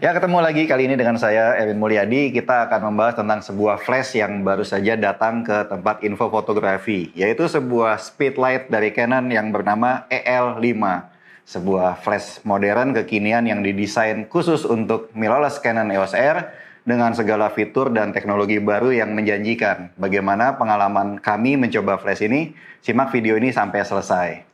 Ya, ketemu lagi kali ini dengan saya, Erwin Mulyadi. Kita akan membahas tentang sebuah flash yang baru saja datang ke tempat info fotografi, yaitu sebuah speedlight dari Canon yang bernama EL5. Sebuah flash modern kekinian yang didesain khusus untuk mirrorless Canon EOS R dengan segala fitur dan teknologi baru yang menjanjikan. Bagaimana pengalaman kami mencoba flash ini? Simak video ini sampai selesai.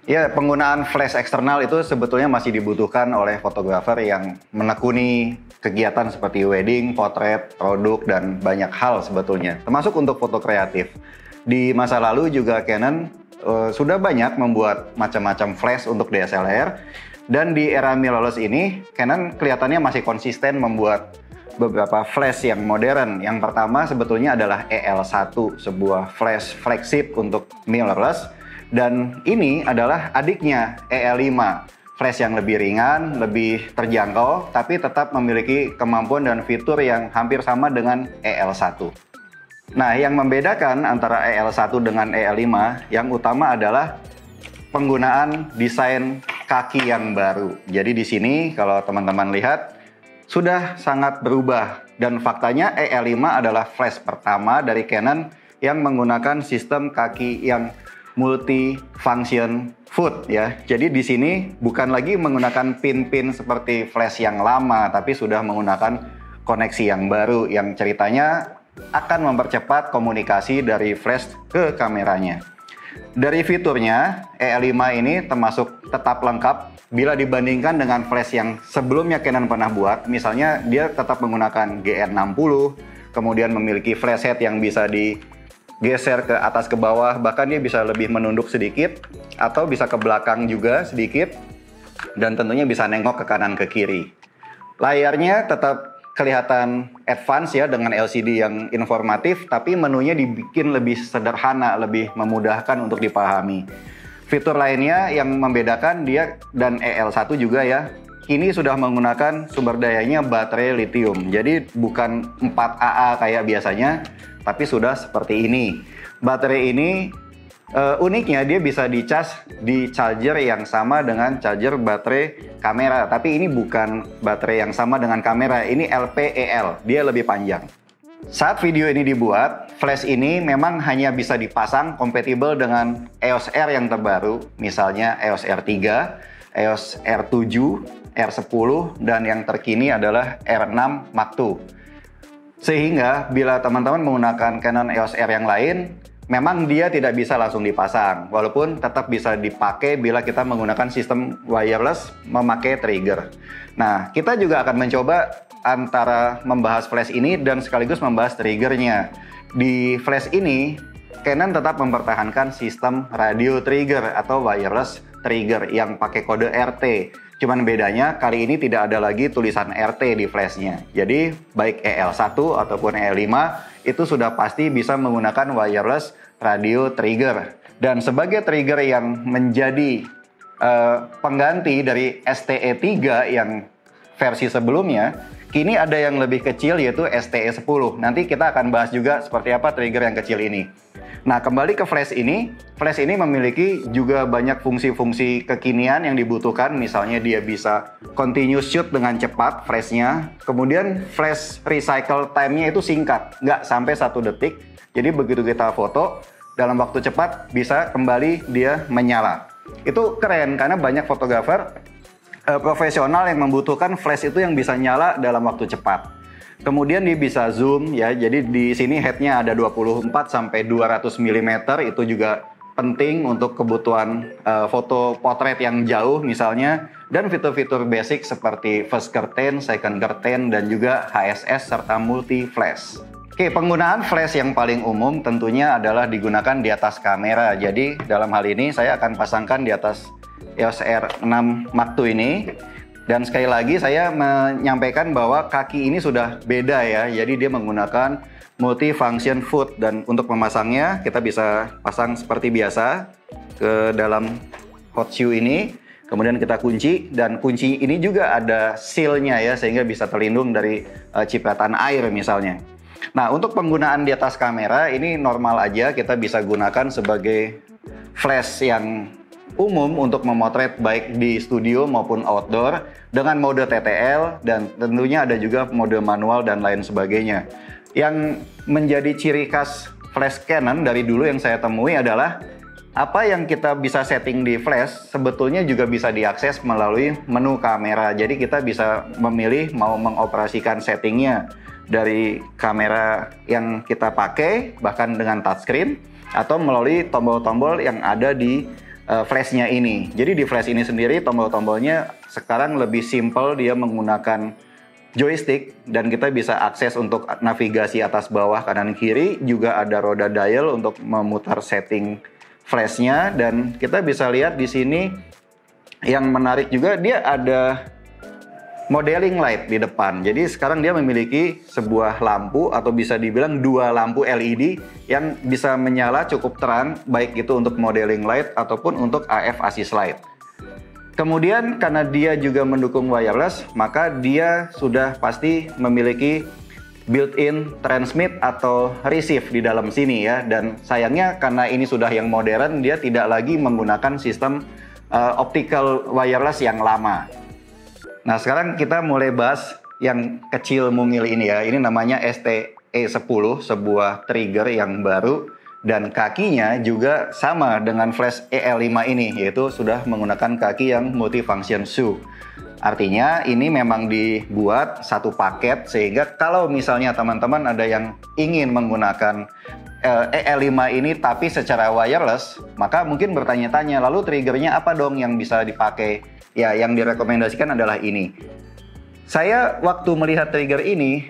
Ya, penggunaan flash eksternal itu sebetulnya masih dibutuhkan oleh fotografer yang menekuni kegiatan seperti wedding, potret, produk, dan banyak hal sebetulnya. Termasuk untuk foto kreatif. Di masa lalu juga Canon sudah banyak membuat macam-macam flash untuk DSLR. Dan di era mirrorless ini, Canon kelihatannya masih konsisten membuat beberapa flash yang modern. Yang pertama sebetulnya adalah EL1, sebuah flash flagship untuk mirrorless. Dan ini adalah adiknya EL5, flash yang lebih ringan, lebih terjangkau, tapi tetap memiliki kemampuan dan fitur yang hampir sama dengan EL1. Nah, yang membedakan antara EL1 dengan EL5 yang utama adalah penggunaan desain kaki yang baru. Jadi di sini kalau teman-teman lihat sudah sangat berubah, dan faktanya EL5 adalah flash pertama dari Canon yang menggunakan sistem kaki yang multi-function foot ya. Jadi di sini bukan lagi menggunakan pin-pin seperti flash yang lama, tapi sudah menggunakan koneksi yang baru yang ceritanya akan mempercepat komunikasi dari flash ke kameranya. Dari fiturnya, EL5 ini termasuk tetap lengkap bila dibandingkan dengan flash yang sebelumnya Canon pernah buat. Misalnya dia tetap menggunakan GR60, kemudian memiliki flashhead yang bisa digeser ke atas ke bawah, bahkan dia bisa lebih menunduk sedikit atau bisa ke belakang juga sedikit, dan tentunya bisa nengok ke kanan ke kiri. Layarnya tetap kelihatan advance ya, dengan LCD yang informatif, tapi menunya dibikin lebih sederhana, lebih memudahkan untuk dipahami. Fitur lainnya yang membedakan dia dan EL1 juga ya, kini sudah menggunakan sumber dayanya baterai lithium. Jadi bukan 4AA kayak biasanya, tapi sudah seperti ini. Baterai ini uniknya dia bisa dicas di charger yang sama dengan charger baterai kamera. Tapi ini bukan baterai yang sama dengan kamera, ini LPEL, dia lebih panjang. Saat video ini dibuat, flash ini memang hanya bisa dipasang kompatibel dengan EOS R yang terbaru. Misalnya EOS R3, EOS R7, R10, dan yang terkini adalah R6 Mark II. Sehingga bila teman-teman menggunakan Canon EOS R yang lain, memang dia tidak bisa langsung dipasang, walaupun tetap bisa dipakai bila kita menggunakan sistem wireless memakai trigger. Nah, kita juga akan mencoba antara membahas flash ini dan sekaligus membahas triggernya. Di flash ini, Canon tetap mempertahankan sistem radio trigger atau wireless trigger yang pakai kode RT. Cuman bedanya kali ini tidak ada lagi tulisan RT di flashnya. Jadi baik EL1 ataupun EL5 itu sudah pasti bisa menggunakan wireless radio trigger. Dan sebagai trigger yang menjadi pengganti dari STE3 yang versi sebelumnya, kini ada yang lebih kecil yaitu STE10. Nanti kita akan bahas juga seperti apa trigger yang kecil ini. Nah, kembali ke flash ini memiliki juga banyak fungsi-fungsi kekinian yang dibutuhkan. Misalnya dia bisa continuous shoot dengan cepat flashnya. Kemudian flash recycle time-nya itu singkat, nggak sampai 1 detik. Jadi begitu kita foto, dalam waktu cepat bisa kembali dia menyala. Itu keren karena banyak fotografer profesional yang membutuhkan flash itu yang bisa nyala dalam waktu cepat. Kemudian dia bisa zoom ya, jadi di sini headnya ada 24 sampai 200 mm, itu juga penting untuk kebutuhan foto potret yang jauh misalnya, dan fitur-fitur basic seperti first curtain, second curtain, dan juga HSS serta multi flash. Oke, penggunaan flash yang paling umum tentunya adalah digunakan di atas kamera. Jadi dalam hal ini saya akan pasangkan di atas EOS R6 Mark II ini. Dan sekali lagi saya menyampaikan bahwa kaki ini sudah beda ya. Jadi dia menggunakan multifunction foot, dan untuk memasangnya kita bisa pasang seperti biasa ke dalam hot shoe ini. Kemudian kita kunci, dan kunci ini juga ada seal-nya ya, sehingga bisa terlindung dari cipratan air misalnya. Nah, untuk penggunaan di atas kamera ini normal aja, kita bisa gunakan sebagai flash yang umum untuk memotret baik di studio maupun outdoor dengan mode TTL, dan tentunya ada juga mode manual dan lain sebagainya. Yang menjadi ciri khas flash Canon dari dulu yang saya temui adalah apa yang kita bisa setting di flash sebetulnya juga bisa diakses melalui menu kamera. Jadi kita bisa memilih mau mengoperasikan settingnya dari kamera yang kita pakai bahkan dengan touchscreen, atau melalui tombol-tombol yang ada di flashnya ini. Jadi di flash ini sendiri tombol-tombolnya sekarang lebih simple, dia menggunakan joystick dan kita bisa akses untuk navigasi atas bawah kanan kiri, juga ada roda dial untuk memutar setting flashnya. Dan kita bisa lihat di sini yang menarik juga, dia ada modeling light di depan. Jadi sekarang dia memiliki sebuah lampu, atau bisa dibilang dua lampu LED yang bisa menyala cukup terang, baik itu untuk modeling light ataupun untuk AF assist light. Kemudian karena dia juga mendukung wireless, maka dia sudah pasti memiliki built-in transmit atau receive di dalam sini ya. Dan sayangnya karena ini sudah yang modern, dia tidak lagi menggunakan sistem optical wireless yang lama. Nah, sekarang kita mulai bahas yang kecil mungil ini ya. Ini namanya STE10, sebuah trigger yang baru, dan kakinya juga sama dengan flash EL5 ini, yaitu sudah menggunakan kaki yang multifunction shoe. Artinya ini memang dibuat satu paket, sehingga kalau misalnya teman-teman ada yang ingin menggunakan EL5 ini tapi secara wireless, maka mungkin bertanya-tanya, lalu triggernya apa dong yang bisa dipakai? Ya, yang direkomendasikan adalah ini. Saya waktu melihat trigger ini,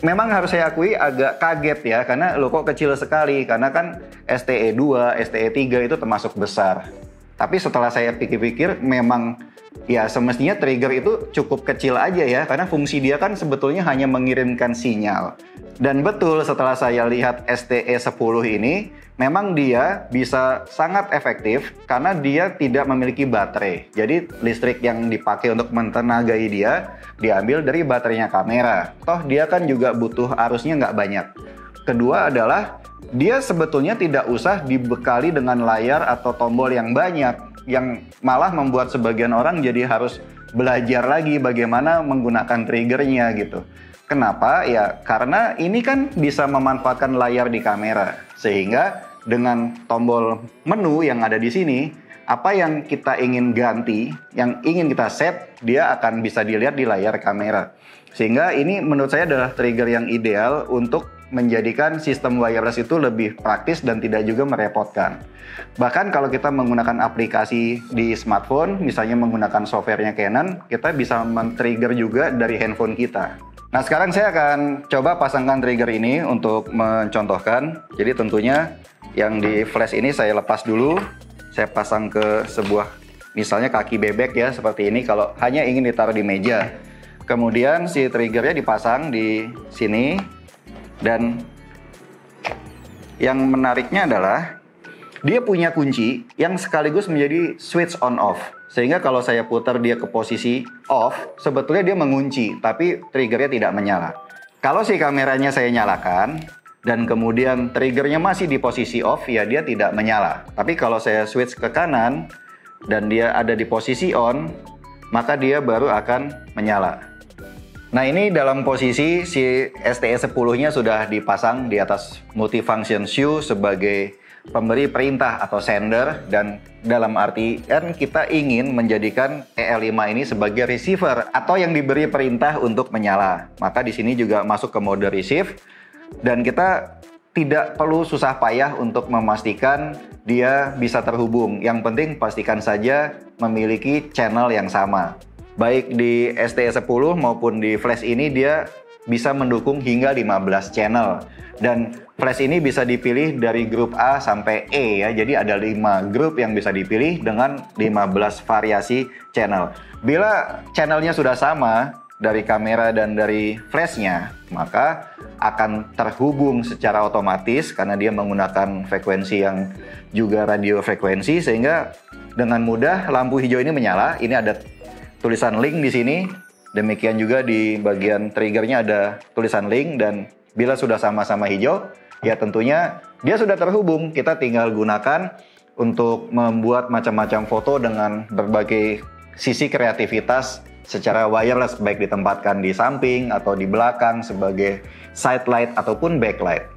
memang harus saya akui agak kaget ya, karena loh kok kecil sekali, karena kan STE2, STE3 itu termasuk besar. Tapi setelah saya pikir-pikir, memang ya semestinya trigger itu cukup kecil aja ya, karena fungsi dia kan sebetulnya hanya mengirimkan sinyal. Dan betul, setelah saya lihat STE10 ini, memang dia bisa sangat efektif karena dia tidak memiliki baterai. Jadi listrik yang dipakai untuk mentenagai dia diambil dari baterainya kamera. Toh dia kan juga butuh arusnya nggak banyak. Kedua adalah dia sebetulnya tidak usah dibekali dengan layar atau tombol yang banyak, yang malah membuat sebagian orang jadi harus belajar lagi bagaimana menggunakan triggernya gitu. Kenapa? Ya karena ini kan bisa memanfaatkan layar di kamera, sehingga dengan tombol menu yang ada di sini, apa yang kita ingin ganti, yang ingin kita set, dia akan bisa dilihat di layar kamera. Sehingga ini menurut saya adalah trigger yang ideal untuk menjadikan sistem wireless itu lebih praktis dan tidak juga merepotkan. Bahkan kalau kita menggunakan aplikasi di smartphone, misalnya menggunakan softwarenya Canon, kita bisa men-trigger juga dari handphone kita. Nah, sekarang saya akan coba pasangkan trigger ini untuk mencontohkan. Jadi tentunya yang di flash ini saya lepas dulu. Saya pasang ke sebuah, misalnya kaki bebek ya, seperti ini kalau hanya ingin ditaruh di meja. Kemudian si triggernya dipasang di sini. Dan yang menariknya adalah dia punya kunci yang sekaligus menjadi switch on off. Sehingga kalau saya putar dia ke posisi off, sebetulnya dia mengunci, tapi triggernya tidak menyala. Kalau si kameranya saya nyalakan, dan kemudian triggernya masih di posisi off, ya dia tidak menyala. Tapi kalau saya switch ke kanan, dan dia ada di posisi on, maka dia baru akan menyala. Nah, ini dalam posisi si STE10-nya sudah dipasang di atas multifunction shoe sebagai pemberi perintah atau sender, dan dalam artian kita ingin menjadikan EL5 ini sebagai receiver atau yang diberi perintah untuk menyala. Maka di sini juga masuk ke mode receive, dan kita tidak perlu susah payah untuk memastikan dia bisa terhubung. Yang penting pastikan saja memiliki channel yang sama. Baik di STE10 maupun di flash ini dia bisa mendukung hingga 15 channel. Dan flash ini bisa dipilih dari grup A sampai E ya. Jadi ada 5 grup yang bisa dipilih dengan 15 variasi channel. Bila channelnya sudah sama dari kamera dan dari flashnya, maka akan terhubung secara otomatis karena dia menggunakan frekuensi yang juga radio frekuensi, sehingga dengan mudah lampu hijau ini menyala. Ini ada tulisan link di sini. Demikian juga di bagian triggernya ada tulisan link, dan bila sudah sama-sama hijau, ya tentunya dia sudah terhubung. Kita tinggal gunakan untuk membuat macam-macam foto dengan berbagai sisi kreativitas secara wireless, baik ditempatkan di samping atau di belakang sebagai side light ataupun backlight.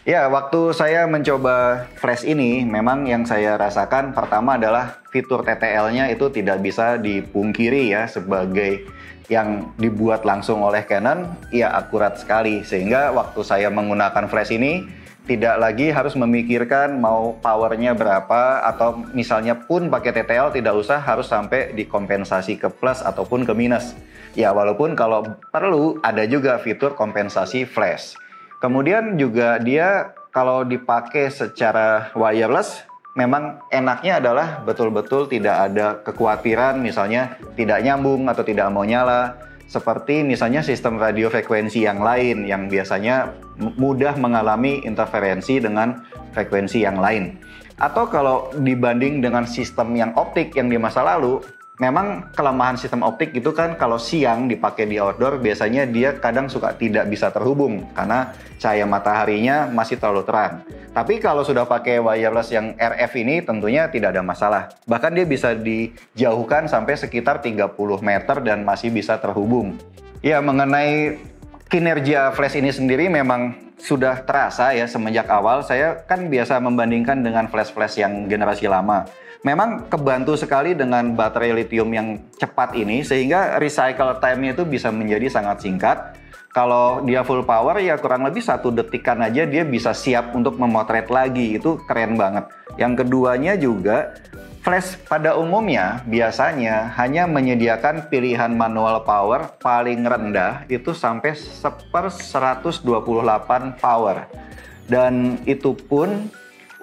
Ya, waktu saya mencoba flash ini, memang yang saya rasakan pertama adalah fitur TTL-nya itu tidak bisa dipungkiri ya, sebagai yang dibuat langsung oleh Canon, ya akurat sekali. Sehingga waktu saya menggunakan flash ini, tidak lagi harus memikirkan mau powernya berapa, atau misalnya pun pakai TTL tidak usah harus sampai dikompensasi ke plus ataupun ke minus. Ya, walaupun kalau perlu ada juga fitur kompensasi flash. Kemudian juga dia kalau dipakai secara wireless, memang enaknya adalah betul-betul tidak ada kekhawatiran misalnya tidak nyambung atau tidak mau nyala. Seperti misalnya sistem radio frekuensi yang lain yang biasanya mudah mengalami interferensi dengan frekuensi yang lain. Atau kalau dibanding dengan sistem yang optik yang di masa lalu, memang kelemahan sistem optik itu kan kalau siang dipakai di outdoor biasanya dia kadang suka tidak bisa terhubung karena cahaya mataharinya masih terlalu terang. Tapi kalau sudah pakai wireless yang RF ini tentunya tidak ada masalah. Bahkan dia bisa dijauhkan sampai sekitar 30 meter dan masih bisa terhubung. Ya, mengenai kinerja flash ini sendiri memang sudah terasa ya semenjak awal. Saya kan biasa membandingkan dengan flash-flash yang generasi lama. Memang kebantu sekali dengan baterai lithium yang cepat ini, sehingga recycle time-nya itu bisa menjadi sangat singkat. Kalau dia full power ya kurang lebih 1 detikan aja dia bisa siap untuk memotret lagi. Itu keren banget. Yang keduanya juga, flash pada umumnya biasanya hanya menyediakan pilihan manual power paling rendah itu sampai 1/128 power. Dan itu pun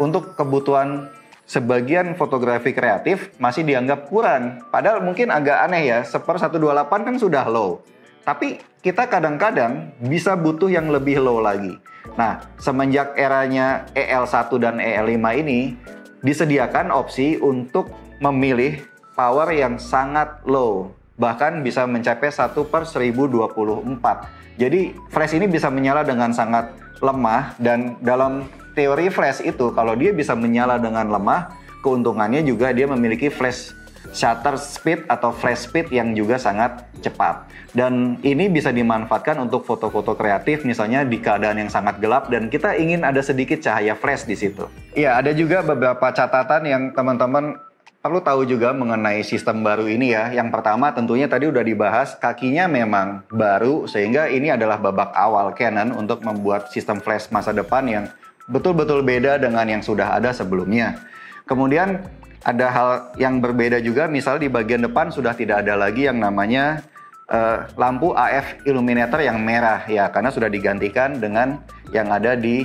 untuk kebutuhan sebagian fotografi kreatif masih dianggap kurang. Padahal mungkin agak aneh ya, 1/128 kan sudah low. Tapi kita kadang-kadang bisa butuh yang lebih low lagi. Nah, semenjak eranya EL1 dan EL5 ini, disediakan opsi untuk memilih power yang sangat low. Bahkan bisa mencapai 1/1024. Jadi, flash ini bisa menyala dengan sangat lemah, dan dalam teori flash itu kalau dia bisa menyala dengan lemah, keuntungannya juga dia memiliki flash shutter speed atau flash speed yang juga sangat cepat. Dan ini bisa dimanfaatkan untuk foto-foto kreatif misalnya di keadaan yang sangat gelap dan kita ingin ada sedikit cahaya flash di situ. Iya, ada juga beberapa catatan yang teman-teman perlu tahu juga mengenai sistem baru ini ya. Yang pertama tentunya tadi udah dibahas, kakinya memang baru sehingga ini adalah babak awal Canon untuk membuat sistem flash masa depan yang betul-betul beda dengan yang sudah ada sebelumnya. Kemudian ada hal yang berbeda juga, misal di bagian depan sudah tidak ada lagi yang namanya lampu AF illuminator yang merah ya, karena sudah digantikan dengan yang ada di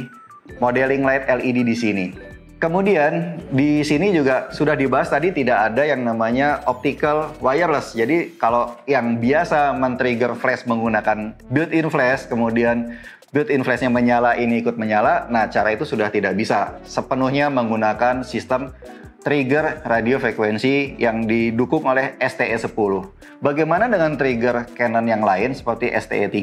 modeling light LED di sini. Kemudian di sini juga sudah dibahas tadi tidak ada yang namanya optical wireless. Jadi kalau yang biasa men-trigger flash menggunakan built-in flash, kemudian built-in flashnya menyala, ini ikut menyala. Nah, cara itu sudah tidak bisa. Sepenuhnya menggunakan sistem trigger radio frekuensi yang didukung oleh STE10. Bagaimana dengan trigger Canon yang lain seperti STE3?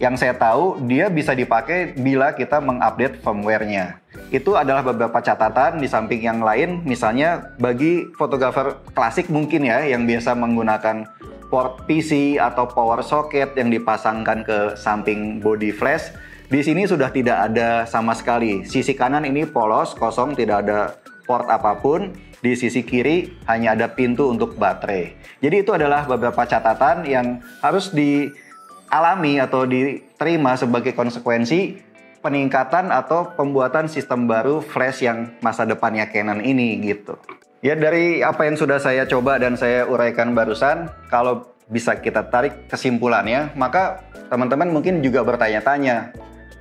Yang saya tahu dia bisa dipakai bila kita mengupdate firmware-nya. Itu adalah beberapa catatan di samping yang lain. Misalnya bagi fotografer klasik mungkin ya yang biasa menggunakan port PC atau power socket yang dipasangkan ke samping body flash, di sini sudah tidak ada sama sekali. Sisi kanan ini polos, kosong, tidak ada port apapun. Di sisi kiri hanya ada pintu untuk baterai. Jadi itu adalah beberapa catatan yang harus dialami atau diterima sebagai konsekuensi peningkatan atau pembuatan sistem baru flash yang masa depannya Canon ini gitu. Ya, dari apa yang sudah saya coba dan saya uraikan barusan, kalau bisa kita tarik kesimpulannya, maka teman-teman mungkin juga bertanya-tanya,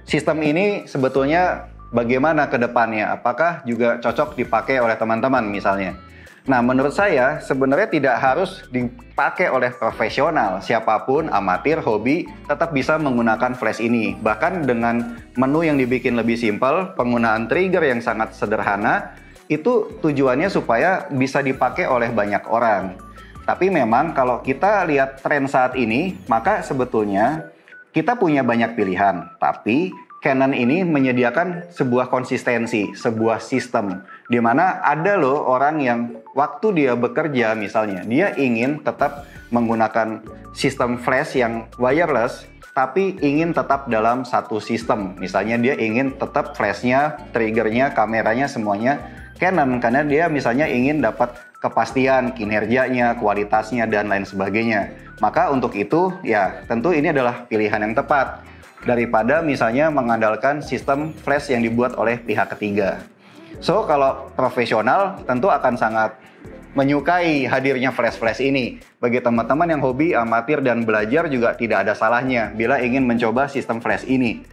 sistem ini sebetulnya bagaimana ke depannya? Apakah juga cocok dipakai oleh teman-teman misalnya? Nah, menurut saya sebenarnya tidak harus dipakai oleh profesional. Siapapun, amatir, hobi, tetap bisa menggunakan flash ini. Bahkan dengan menu yang dibikin lebih simpel, penggunaan trigger yang sangat sederhana, itu tujuannya supaya bisa dipakai oleh banyak orang. Tapi memang kalau kita lihat tren saat ini, maka sebetulnya kita punya banyak pilihan. Tapi Canon ini menyediakan sebuah konsistensi, sebuah sistem, di mana ada loh orang yang waktu dia bekerja misalnya, dia ingin tetap menggunakan sistem flash yang wireless, tapi ingin tetap dalam satu sistem. Misalnya dia ingin tetap flashnya, triggernya, kameranya semuanya Canon, karena dia misalnya ingin dapat kepastian kinerjanya, kualitasnya, dan lain sebagainya. Maka untuk itu, ya tentu ini adalah pilihan yang tepat daripada misalnya mengandalkan sistem flash yang dibuat oleh pihak ketiga. So, kalau profesional tentu akan sangat menyukai hadirnya flash-flash ini. Bagi teman-teman yang hobi, amatir, dan belajar juga tidak ada salahnya bila ingin mencoba sistem flash ini.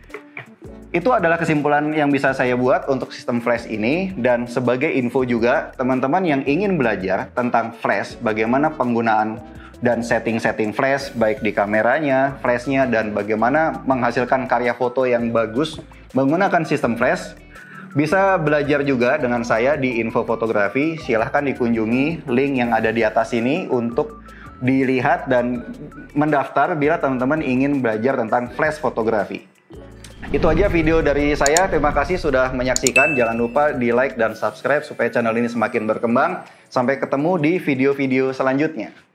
Itu adalah kesimpulan yang bisa saya buat untuk sistem flash ini. Dan sebagai info juga, teman-teman yang ingin belajar tentang flash, bagaimana penggunaan dan setting-setting flash, baik di kameranya, flashnya, dan bagaimana menghasilkan karya foto yang bagus menggunakan sistem flash, bisa belajar juga dengan saya di Info Fotografi. Silahkan dikunjungi link yang ada di atas ini untuk dilihat dan mendaftar bila teman-teman ingin belajar tentang flash fotografi. Itu aja video dari saya. Terima kasih sudah menyaksikan. Jangan lupa di like dan subscribe supaya channel ini semakin berkembang. Sampai ketemu di video-video selanjutnya.